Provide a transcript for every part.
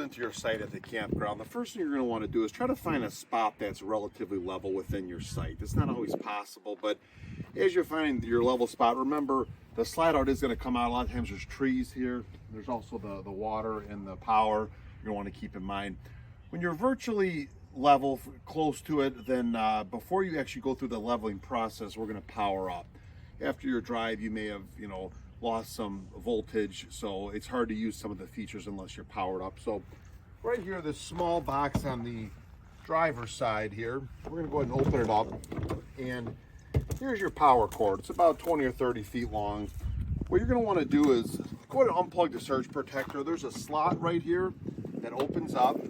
pulled into your site at the campground, the first thing you're going to want to do is try to find a spot that's relatively level within your site. It's not always possible, but as you're finding your level spot, remember the slide out is going to come out. A lot of times there's trees here. There's also the water and the power you're going to want to keep in mind. When you're virtually level, close to it, then before you actually go through the leveling process, we're going to power up. After your drive, you may have, lost some voltage, so it's hard to use some of the features unless you're powered up. So right here, this small box on the driver's side here, we're going to go ahead and open it up, and here's your power cord. It's about 20 or 30 feet long. What you're going to want to do is go ahead and unplug the surge protector. There's a slot right here that opens up,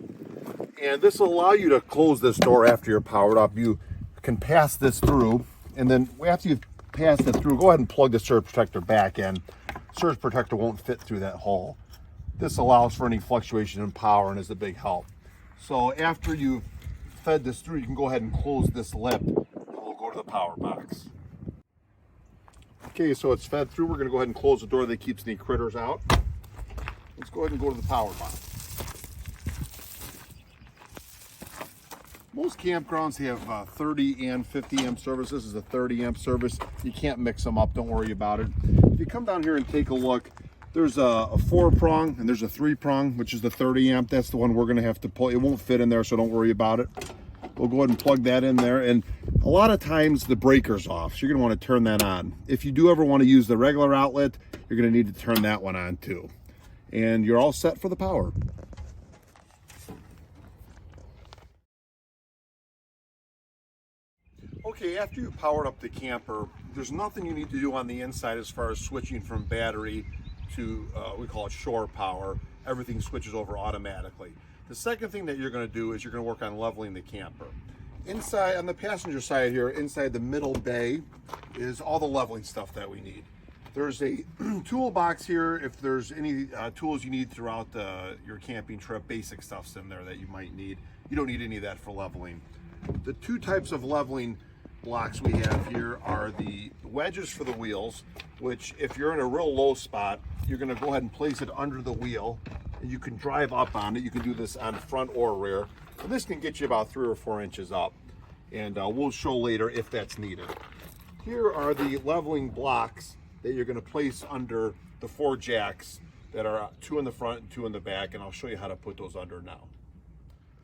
and this will allow you to close this door after you're powered up. You can pass this through, and then after you've passed it through, go ahead and plug the surge protector back in. Surge protector won't fit through that hole. This allows for any fluctuation in power and is a big help. So after you've fed this through, you can go ahead and close this lip, and we'll go to the power box. Okay, so it's fed through. We're going to go ahead and close the door that keeps any critters out. Let's go ahead and go to the power box. Most campgrounds have 30 and 50 amp service. This is a 30 amp service. You can't mix them up, don't worry about it. If you come down here and take a look, there's a 4-prong and there's a 3-prong, which is the 30 amp. That's the one we're gonna have to pull. It won't fit in there, so don't worry about it. We'll go ahead and plug that in there. And a lot of times the breaker's off, so you're gonna wanna turn that on. If you do ever wanna use the regular outlet, you're gonna need to turn that one on too. And you're all set for the power. Okay, after you powered up the camper, there's nothing you need to do on the inside as far as switching from battery to, we call it shore power. Everything switches over automatically. The second thing that you're going to do is you're going to work on leveling the camper. Inside, on the passenger side here, inside the middle bay, is all the leveling stuff that we need. There's a toolbox here if there's any tools you need throughout your camping trip. Basic stuff's in there that you might need. You don't need any of that for leveling. The two types of leveling blocks we have here are the wedges for the wheels, which if you're in a real low spot, you're going to go ahead and place it under the wheel, and you can drive up on it. You can do this on front or rear. And this can get you about 3 or 4 inches up, and we'll show later if that's needed. Here are the leveling blocks that you're going to place under the 4 jacks that are 2 in the front and 2 in the back, and I'll show you how to put those under now.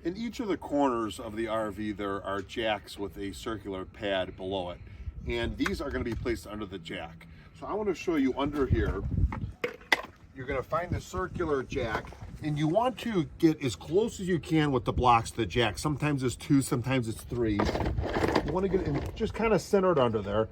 In each of the corners of the RV, there are jacks with a circular pad below it, and these are going to be placed under the jack. So I want to show you under here. You're going to find the circular jack, and you want to get as close as you can with the blocks to the jack. Sometimes it's 2, sometimes it's 3. You want to get it just kind of centered under there.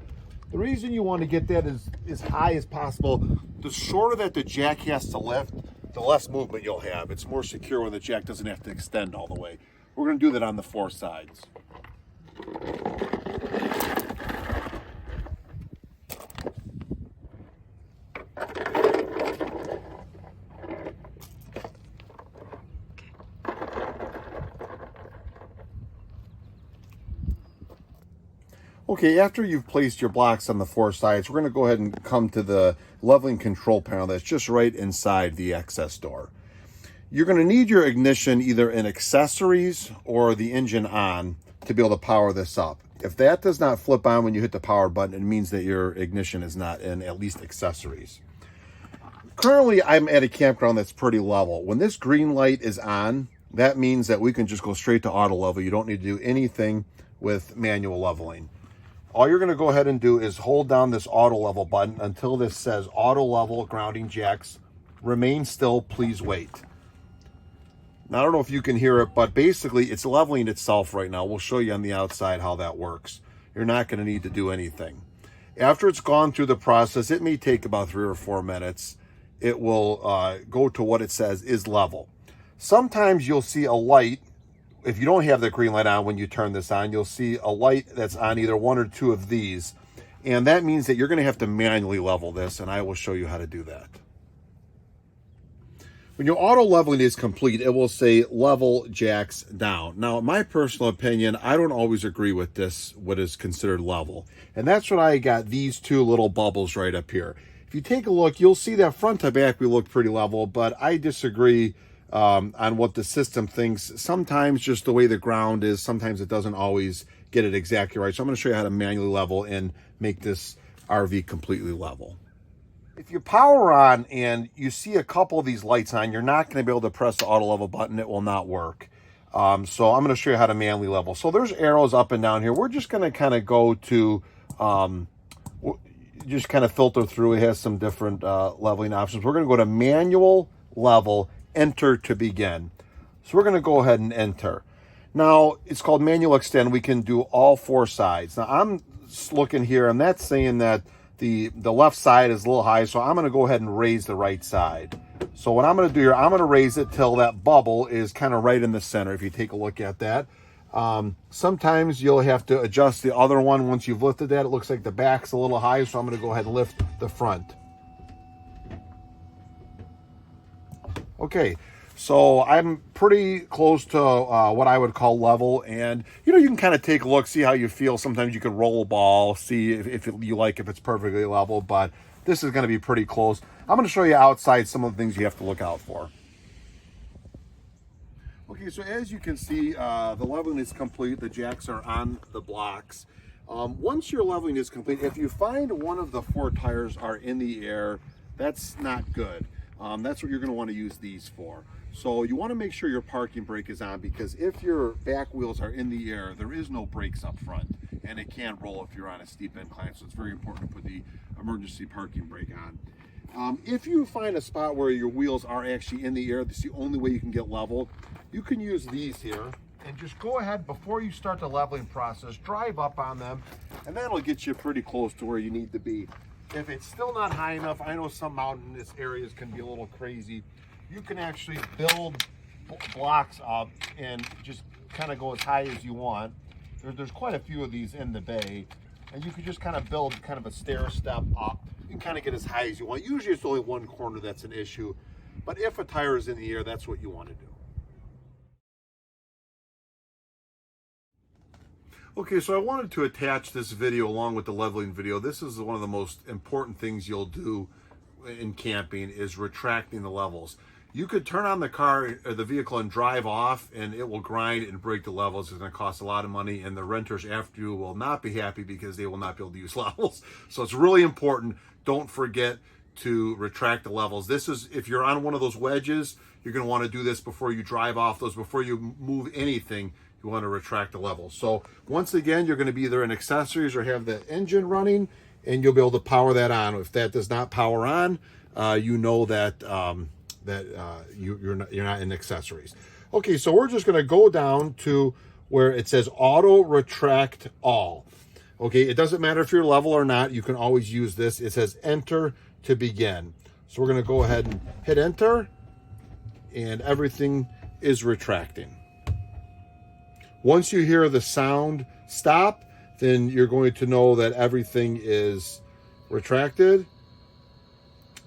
The reason you want to get that as high as possible, the shorter that the jack has to lift, the less movement you'll have. It's more secure when the jack doesn't have to extend all the way. We're going to do that on the 4 sides. Okay, after you've placed your blocks on the 4 sides, we're going to go ahead and come to the leveling control panel that's just right inside the access door. You're going to need your ignition either in accessories or the engine on to be able to power this up. If that does not flip on when you hit the power button, it means that your ignition is not in at least accessories. Currently, I'm at a campground that's pretty level. When this green light is on, that means that we can just go straight to auto level. You don't need to do anything with manual leveling. All you're going to go ahead and do is hold down this auto level button until this says auto level grounding jacks. Remain still, please wait. Now, I don't know if you can hear it, but basically it's leveling itself right now. We'll show you on the outside how that works. You're not going to need to do anything. After it's gone through the process, it may take about 3 or 4 minutes. It will go to what it says is level. Sometimes you'll see a light. If you don't have the green light on when you turn this on, you'll see a light that's on either 1 or 2 of these. And that means that you're going to have to manually level this, and I will show you how to do that. When your auto leveling is complete, it will say level jacks down. Now, in my personal opinion, I don't always agree with this, what is considered level. And that's what I got these 2 little bubbles right up here. If you take a look, you'll see that front to back we look pretty level, but I disagree on what the system thinks. Sometimes just the way the ground is, sometimes it doesn't always get it exactly right. So I'm going to show you how to manually level and make this RV completely level. If you power on and you see a couple of these lights on, you're not going to be able to press the auto level button. It will not work. So I'm going to show you how to manually level. So there's arrows up and down here. We're just going to kind of go to, just kind of filter through. It has some different leveling options. We're going to go to manual level, enter to begin. So we're going to go ahead and enter. Now it's called manual extend. We can do all four sides. Now I'm looking here and that's saying that the left side is a little high. So I'm going to go ahead and raise the right side. So what I'm going to do here, I'm going to raise it till that bubble is kind of right in the center. If you take a look at that, sometimes you'll have to adjust the other one. Once you've lifted that, it looks like the back's a little high. So I'm going to go ahead and lift the front. Okay. So I'm pretty close to what I would call level, and you can kind of take a look, see how you feel. Sometimes you could roll a ball, see if you like if it's perfectly level, but this is going to be pretty close. I'm going to show you outside some of the things you have to look out for. Okay, so as you can see, the leveling is complete. The jacks are on the blocks. Once your leveling is complete, if you find one of the four tires are in the air, that's not good. That's what you're going to want to use these for. So you want to make sure your parking brake is on, because if your back wheels are in the air, there is no brakes up front and it can't roll if you're on a steep incline. So it's very important to put the emergency parking brake on. If you find a spot where your wheels are actually in the air, this is the only way you can get level. You can use these here and just go ahead before you start the leveling process, drive up on them, and that'll get you pretty close to where you need to be. If it's still not high enough, I know some mountainous areas can be a little crazy. You can actually build blocks up and just kind of go as high as you want. There's quite a few of these in the bay, and you can just kind of build kind of a stair step up and kind of get as high as you want. Usually it's only one corner that's an issue, but if a tire is in the air, that's what you want to do. Okay, so I wanted to attach this video along with the leveling video. This is one of the most important things you'll do in camping, is retracting the levels. You could turn on the car or the vehicle and drive off, and it will grind and break the levels. It's going to cost a lot of money, and the renters after you will not be happy because they will not be able to use levels. So it's really important. Don't forget to retract the levels. This is, if you're on one of those wedges, you're going to want to do this before you drive off those, before you move anything. You want to retract the levels. So once again, you're going to be either in accessories or have the engine running, and you'll be able to power that on. If that does not power on, you know that you're not in accessories. Okay, so we're just going to go down to where it says auto retract all. Okay, it doesn't matter if you're level or not. You can always use this. It says enter to begin. So we're going to go ahead and hit enter, and everything is retracting. Once you hear the sound stop, then you're going to know that everything is retracted.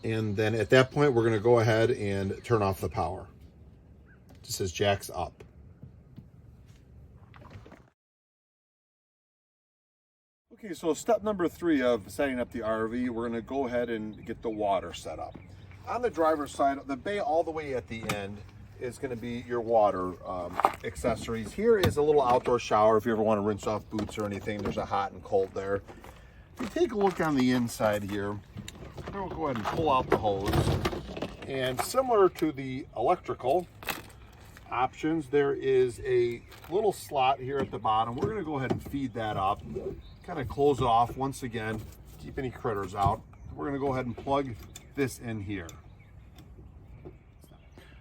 And then at that point, we're going to go ahead and turn off the power. It says jacks up. Okay, so step number 3 of setting up the RV, we're going to go ahead and get the water set up. On the driver's side, the bay all the way at the end is going to be your water accessories. Here is a little outdoor shower if you ever want to rinse off boots or anything. There's a hot and cold there. If you take a look on the inside here, we'll go ahead and pull out the hose. And similar to the electrical options, there is a little slot here at the bottom. We're going to go ahead and feed that up, kind of close it off once again, keep any critters out. We're going to go ahead and plug this in here.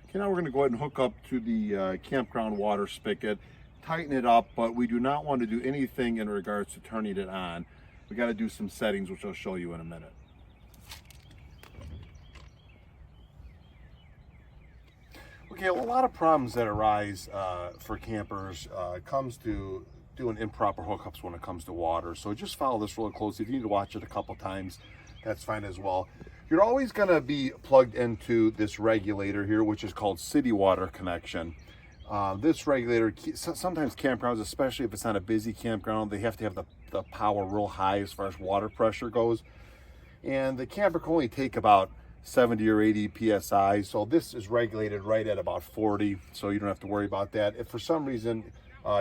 Okay, now we're going to go ahead and hook up to the campground water spigot, tighten it up, but we do not want to do anything in regards to turning it on. We got to do some settings, which I'll show you in a minute. Okay, a lot of problems that arise for campers comes to doing improper hookups when it comes to water. So just follow this real closely. If you need to watch it a couple times, that's fine as well. You're always going to be plugged into this regulator here, which is called city water connection. This regulator, sometimes campgrounds, especially if it's not a busy campground, they have to have the power real high as far as water pressure goes. And the camper can only take about 70 or 80 PSI. So this is regulated right at about 40, so you don't have to worry about that. If for some reason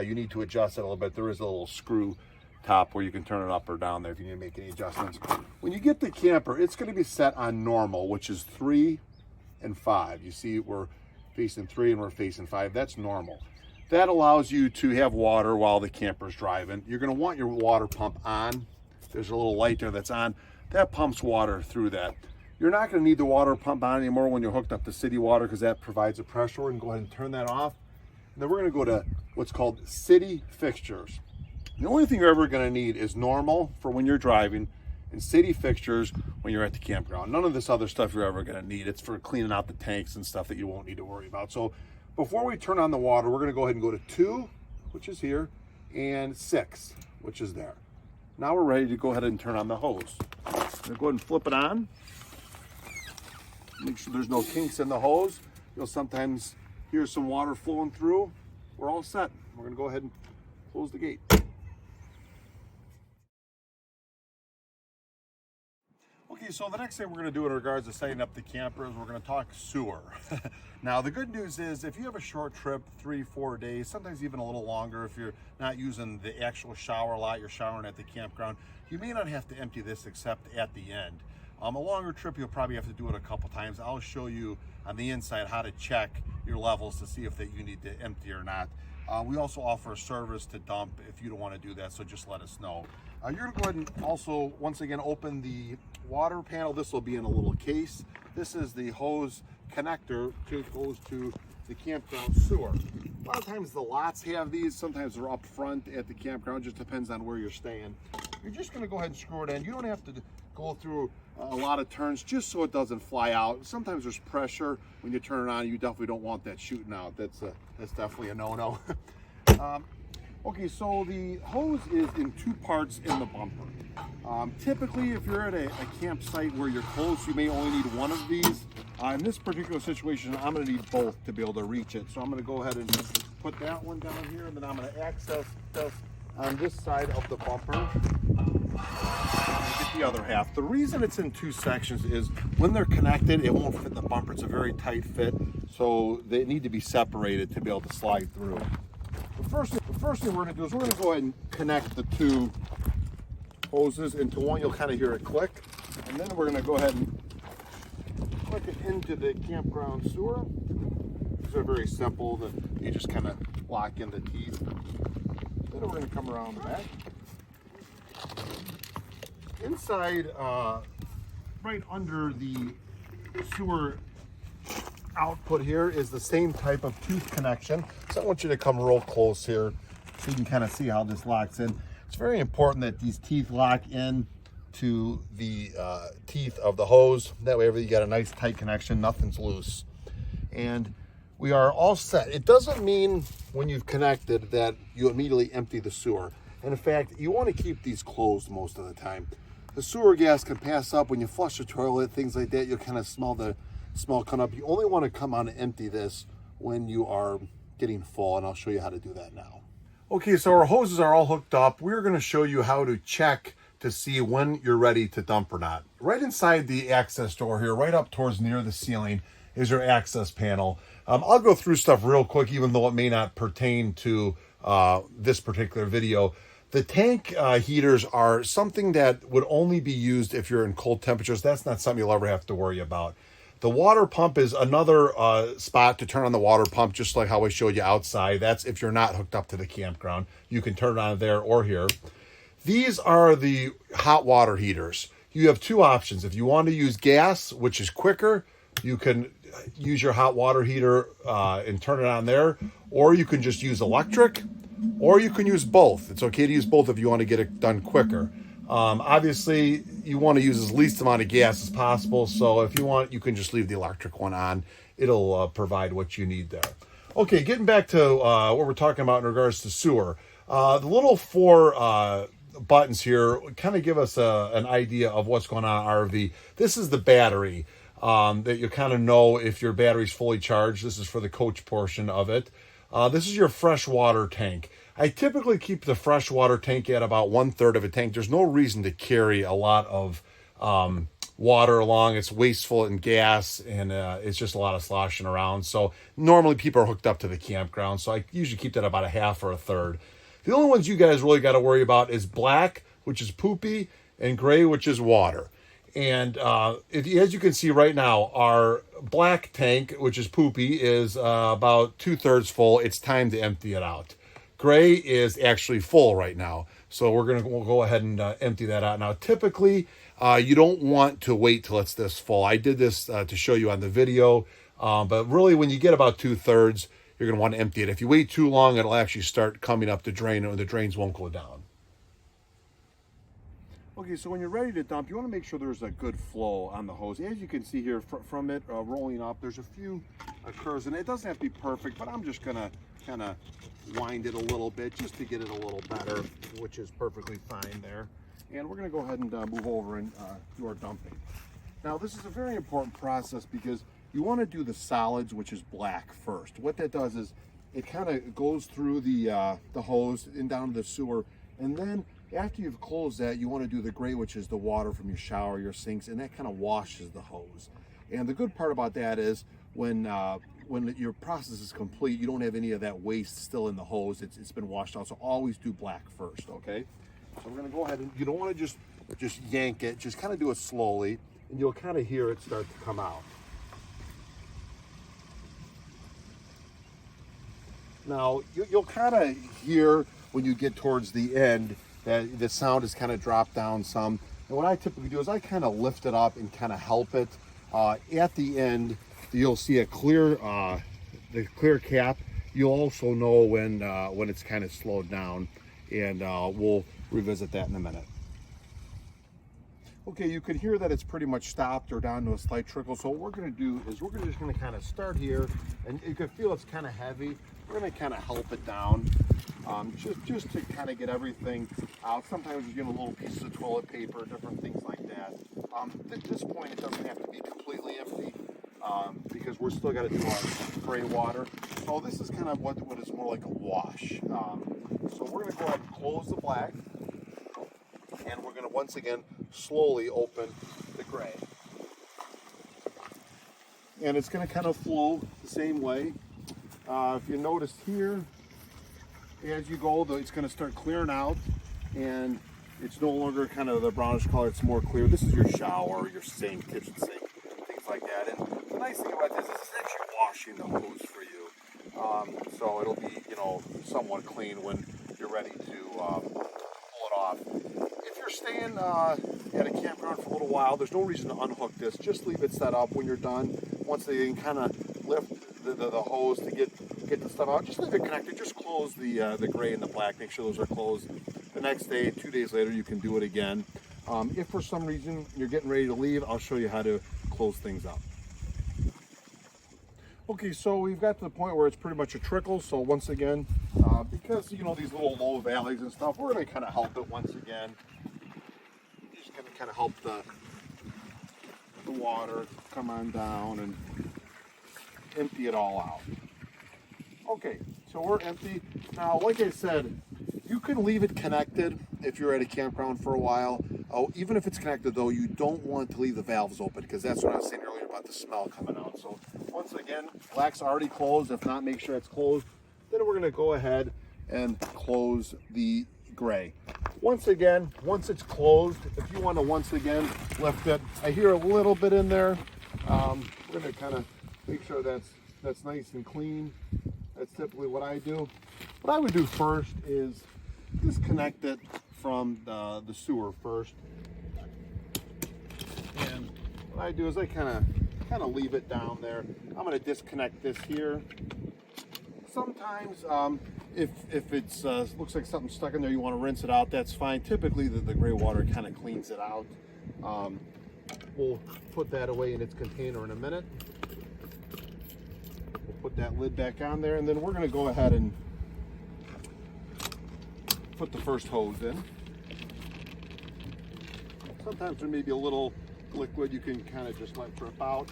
you need to adjust it a little bit, there is a little screw top where you can turn it up or down there if you need to make any adjustments. When you get the camper, it's going to be set on normal, which is 3 and 5. You see we're facing 3 and we're facing 5. That's normal. That allows you to have water while the camper's driving. You're going to want your water pump on. There's a little light there that's on. That pumps water through that. You're not going to need the water pump on anymore when you're hooked up to city water, because that provides a pressure. We're going to go ahead and turn that off. And then we're going to go to what's called city fixtures. The only thing you're ever going to need is normal for when you're driving, and city fixtures when you're at the campground. None of this other stuff you're ever going to need. It's for cleaning out the tanks and stuff that you won't need to worry about. So before we turn on the water, we're going to go ahead and go to 2, which is here, and 6, which is there. Now we're ready to go ahead and turn on the hose. I'm going to go ahead and flip it on. Make sure there's no kinks in the hose. You'll sometimes hear some water flowing through. We're all set. We're going to go ahead and close the gate. Okay, so the next thing we're going to do in regards to setting up the camper is we're going to talk sewer. Now, the good news is if you have a short trip, 3-4 days, sometimes even a little longer, if you're not using the actual shower a lot, you're showering at the campground, you may not have to empty this except at the end. A longer trip, you'll probably have to do it a couple times. I'll show you on the inside how to check your levels to see if that you need to empty or not. We also offer a service to dump if you don't want to do that, so just let us know. You're going to go ahead and also, once again, open the water panel. This will be in a little case. This is the hose connector to goes to the campground sewer. A lot of times the lots have these. Sometimes they're up front at the campground. Just depends on where you're staying. You're just going to go ahead and screw it in. You don't have to go through a lot of turns just so it doesn't fly out. Sometimes there's pressure when you turn it on. You definitely don't want that shooting out. That's definitely a no-no. Okay, so the hose is in 2 parts in the bumper. Typically, if you're at a campsite where you're close, you may only need one of these. In this particular situation, I'm going to need both to be able to reach it. So I'm going to go ahead and put that one down here, and then I'm going to access this on this side of the bumper. Get the other half. The reason it's in 2 sections is when they're connected, it won't fit in the bumper. It's a very tight fit, so they need to be separated to be able to slide through. The first thing we're going to do is we're going to go ahead and connect the 2 hoses into one. You'll kind of hear it click, and then we're going to go ahead and click it into the campground sewer. These are very simple. You just kind of lock in the teeth. Then we're going to come around the back. Inside, right under the sewer output here is the same type of tooth connection. So I want you to come real close here so you can kind of see how this locks in. It's very important that these teeth lock in to the teeth of the hose. That way you got a nice tight connection, nothing's loose. And we are all set. It doesn't mean when you've connected that you immediately empty the sewer. And in fact, you want to keep these closed most of the time. The sewer gas can pass up when you flush the toilet, things like that. You'll kind of smell the smell come up. You only want to come on and empty this when you are getting full, and I'll show you how to do that now. Okay, so our hoses are all hooked up. We're going to show you how to check to see when you're ready to dump or not. Right inside the access door here, right up towards near the ceiling, is your access panel. I'll go through stuff real quick, even though it may not pertain to this particular video. The tank heaters are something that would only be used if you're in cold temperatures. That's not something you'll ever have to worry about. The water pump is another spot to turn on the water pump, just like how I showed you outside. That's if you're not hooked up to the campground. You can turn it on there or here. These are the hot water heaters. You have 2 options. If you want to use gas, which is quicker, you can use your hot water heater and turn it on there, or you can just use electric, or you can use both. It's okay to use both if you want to get it done quicker. Obviously, you want to use as least amount of gas as possible, so if you want, you can just leave the electric one on. It'll provide what you need there. Okay, getting back to what we're talking about in regards to sewer. The little 4 buttons here kind of give us an idea of what's going on in RV. This is the battery that you kind of know if your battery's fully charged. This is for the coach portion of it. This is your fresh water tank. I typically keep the fresh water tank at about 1/3 of a tank. There's no reason to carry a lot of water along. It's wasteful in gas, and it's just a lot of sloshing around. So normally people are hooked up to the campground, so I usually keep that about a half or a third. The only ones you guys really got to worry about is black, which is poopy, and gray, which is water. And as you can see right now, our black tank, which is poopy, is about 2/3 full. It's time to empty it out. Gray is actually full right now, so we'll go ahead and empty that out. Now, typically, you don't want to wait till it's this full. I did this to show you on the video, but really, when you get about 2/3, you're going to want to empty it. If you wait too long, it'll actually start coming up the drain, or the drains won't go down. Okay, so when you're ready to dump, you want to make sure there's a good flow on the hose. As you can see here from it rolling up, there's a few curves, and it doesn't have to be perfect, but I'm just going to kind of wind it a little bit just to get it a little better, which is perfectly fine there. And we're going to go ahead and move over and do our dumping. Now, this is a very important process because you want to do the solids, which is black, first. What that does is it kind of goes through the hose and down to the sewer, and then after you've closed that, you want to do the gray, which is the water from your shower, your sinks, and that kind of washes the hose. And the good part about that is when your process is complete, you don't have any of that waste still in the hose. It's been washed out. So always do black first, okay? So we're going to go ahead, and you don't want to just yank it. Just kind of do it slowly, and you'll kind of hear it start to come out. Now, you'll kind of hear when you get towards the end that the sound has kind of dropped down some. And what I typically do is I kind of lift it up and kind of help it. At the end, you'll see a clear, the clear cap. You'll also know when it's kind of slowed down, and we'll revisit that in a minute. Okay, you can hear that it's pretty much stopped or down to a slight trickle. So what we're going to do is we're just going to kind of start here, and you can feel it's kind of heavy. We're going to kind of help it down, just to kind of get everything out. Sometimes you get a little piece of toilet paper, different things like that. At this point, it doesn't have to be completely empty because we're still got to do our gray water. So this is kind of what is more like a wash. So we're going to go ahead and close the black, and we're going to once again slowly open the gray. And it's going to kind of flow the same way. If you notice here, as you go, it's going to start clearing out, and it's no longer kind of the brownish color, it's more clear. This is your shower, your sink, kitchen sink, things like that. And the nice thing about this is it's actually washing the hose for you. So it'll be, somewhat clean when you're ready to pull it off. If you're staying at a campground for a little while, there's no reason to unhook this. Just leave it set up when you're done. Once they can kind of lift the hose to get the stuff out, just leave it connected. Just close the gray and the black. Make sure those are closed. The next day, 2 days later, you can do it again. If for some reason you're getting ready to leave, I'll show you how to close things up. Okay, so we've got to the point where it's pretty much a trickle. So once again, because these little low valleys and stuff, we're going to kind of help it once again. Just going to kind of help the water come on down and empty it all out. Okay, so we're empty. Now, like I said, you can leave it connected if you're at a campground for a while. Oh, even if it's connected though, you don't want to leave the valves open, because that's what I was saying earlier about the smell coming out. So once again, black's already closed. If not, make sure it's closed. Then we're going to go ahead and close the gray. Once again, once it's closed, if you want to once again lift it, I hear a little bit in there. We're going to kind of make sure that's nice and clean. That's typically what I do. What I would do first is disconnect it from the sewer first. And what I do is I kind of leave it down there. I'm going to disconnect this here. Sometimes if it's looks like something stuck in there, you want to rinse it out, that's fine. Typically the gray water kind of cleans it out. We'll put that away in its container in a minute. Put that lid back on there, and then we're going to go ahead and put the first hose in. Sometimes there may be a little liquid you can kind of just let drip out.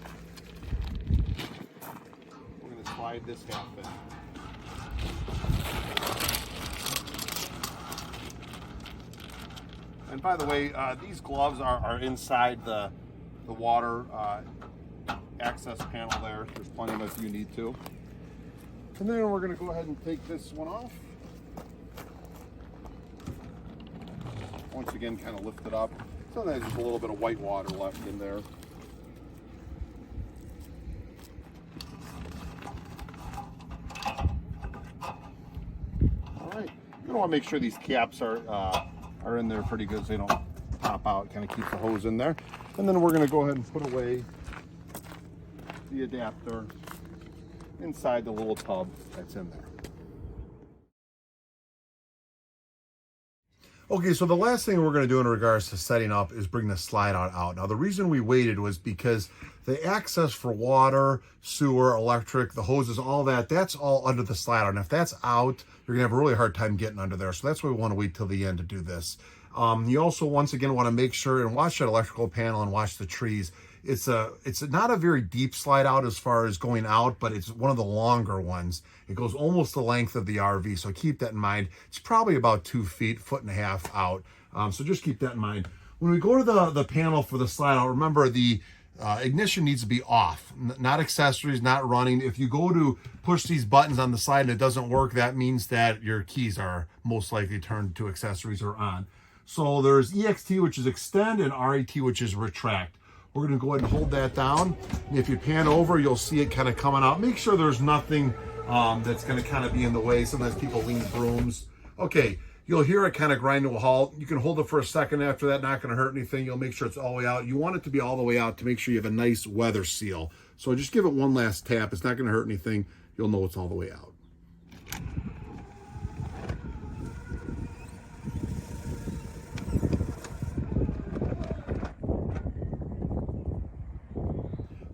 We're going to slide this half in. And by the way, these gloves are inside the the water access panel there. There's plenty of it if you need to. And then we're going to go ahead and take this one off. Once again, kind of lift it up. Sometimes there's just a little bit of white water left in there. All right, you're gonna want to make sure these caps are in there pretty good so they don't pop out. Kind of keeps the hose in there. And then we're gonna go ahead and put away the adapter inside the little tub that's in there. Okay, so the last thing we're going to do in regards to setting up is bring the slide out. Now, the reason we waited was because the access for water, sewer, electric, the hoses, all that, that's all under the slide out. And if that's out, you're going to have a really hard time getting under there. So that's why we want to wait till the end to do this. You also, once again, want to make sure and watch that electrical panel and watch the trees. It's not a very deep slide out as far as going out, but it's one of the longer ones. It goes almost the length of the RV, so keep that in mind. It's probably about 2 feet, 1.5 feet out. So just keep that in mind. When we go to the panel for the slide out, remember the ignition needs to be off, not accessories, not running. If you go to push these buttons on the side and it doesn't work, that means that your keys are most likely turned to accessories or on. So there's EXT, which is extend, and RET, which is retract. We're going to go ahead and hold that down. And if you pan over, you'll see it kind of coming out. Make sure there's nothing that's going to kind of be in the way. Sometimes people lean brooms. Okay, you'll hear it kind of grind to a halt. You can hold it for a second after that, not going to hurt anything. You'll make sure it's all the way out. You want it to be all the way out to make sure you have a nice weather seal. So just give it one last tap. It's not going to hurt anything. You'll know it's all the way out.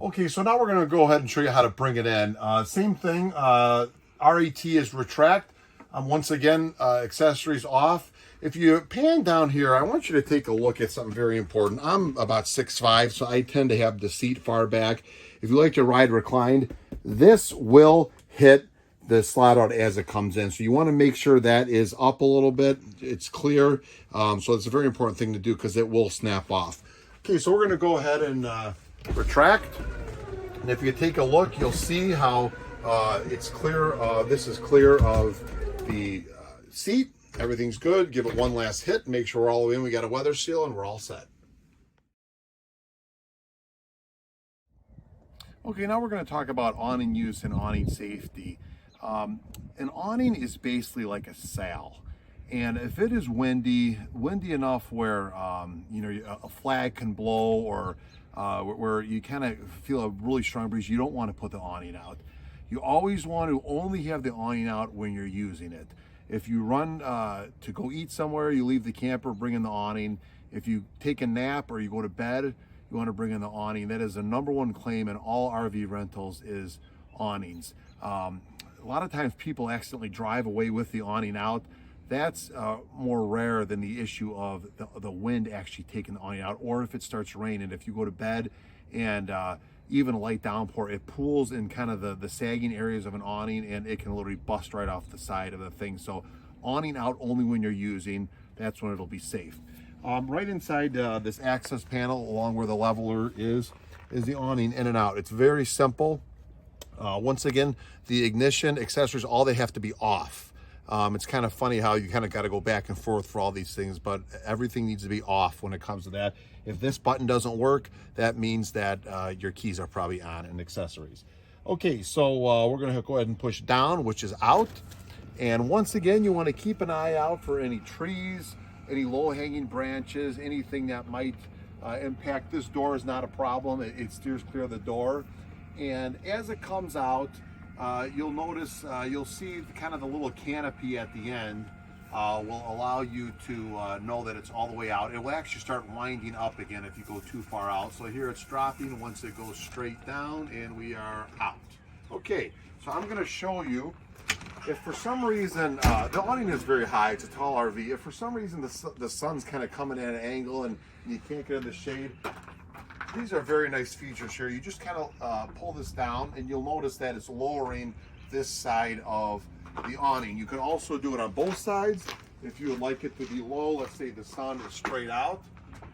Okay, so now we're going to go ahead and show you how to bring it in. Same thing, RET is retract. Once again, accessories off. If you pan down here, I want you to take a look at something very important. I'm about 6'5", so I tend to have the seat far back. If you like to ride reclined, this will hit the slide out as it comes in. So you want to make sure that is up a little bit. It's clear. So it's a very important thing to do because it will snap off. Okay, so we're going to go ahead and retract. And if you take a look, you'll see how it's clear. This is clear of the seat. Everything's good. Give it one last hit. Make sure we're all the way in. We got a weather seal and we're all set. Okay, now we're going to talk about awning use and awning safety. An awning is basically like a sail. And if it is windy enough where you know, a flag can blow, or where you kind of feel a really strong breeze, you don't want to put the awning out. You always want to only have the awning out when you're using it. If you run to go eat somewhere, you leave the camper, bring in the awning. If you take a nap or you go to bed, you want to bring in the awning. That is the #1 claim in all RV rentals, is awnings. A lot of times people accidentally drive away with the awning out. That's more rare than the issue of the wind actually taking the awning out, or if it starts raining. If you go to bed and even a light downpour, it pools in kind of the sagging areas of an awning, and it can literally bust right off the side of the thing. So awning out only when you're using, that's when it'll be safe. Right inside this access panel, along where the leveler is the awning in and out. It's very simple. Once again, the ignition, accessories, all they have to be off. It's kind of funny how you kind of got to go back and forth for all these things, but everything needs to be off when it comes to that. If this button doesn't work, that means that your keys are probably on, and accessories. Okay, so we're going to go ahead and push down, which is out. And once again, you want to keep an eye out for any trees, any low-hanging branches, anything that might impact. This door is not a problem. It steers clear of the door. And as it comes out, you'll notice, you'll see kind of the little canopy at the end will allow you to know that it's all the way out. It will actually start winding up again if you go too far out. So here it's dropping once it goes straight down, and we are out. Okay, so I'm going to show you, if for some reason, the awning is very high, it's a tall RV. If for some reason the sun's kind of coming at an angle and you can't get in the shade, these are very nice features here. You just kind of pull this down, and you'll notice that it's lowering this side of the awning. You can also do it on both sides. If you would like it to be low, let's say the sun is straight out,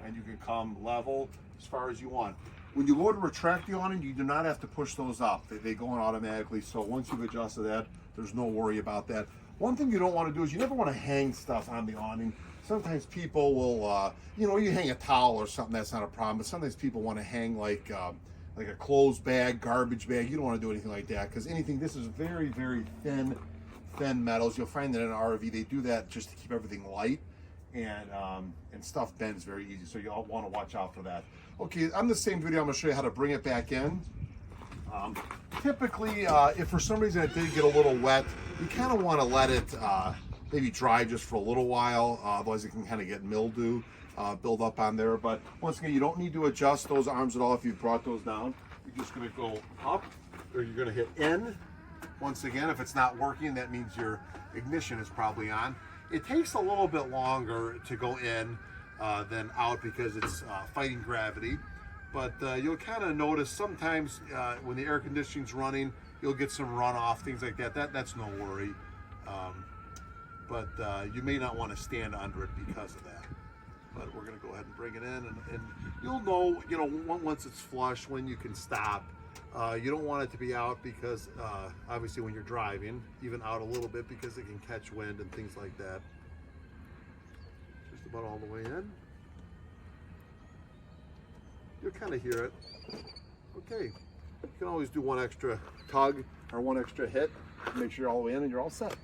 and you can come level. as far as you want. When you go to retract the awning, you do not have to push those up. They go in automatically, so once you've adjusted that, there's no worry about that. One thing you don't want to do is you never want to hang stuff on the awning. Sometimes people will, you hang a towel or something, that's not a problem, but sometimes people want to hang like a clothes bag, garbage bag. You don't want to do anything like that, because this is very, very thin metals. You'll find that in an RV, they do that just to keep everything light, and stuff bends very easy, so you'll want to watch out for that. Okay, on the same video, I'm going to show you how to bring it back in. Typically, if for some reason it did get a little wet, you kind of want to let it maybe dry just for a little while, otherwise it can kind of get mildew build up on there. But once again, you don't need to adjust those arms at all if you've brought those down. You're just going to go up, or you're going to hit in. Once again, if it's not working, that means your ignition is probably on. It takes a little bit longer to go in than out because it's fighting gravity. But you'll kind of notice sometimes when the air conditioning's running, you'll get some runoff, things like that. That's no worry. But you may not want to stand under it because of that. But we're going to go ahead and bring it in, and you'll know, once it's flush, when you can stop. You don't want it to be out because obviously when you're driving, even out a little bit because it can catch wind and things like that. Just about all the way in. You'll kind of hear it. Okay, you can always do one extra tug or one extra hit to make sure you're all the way in and you're all set.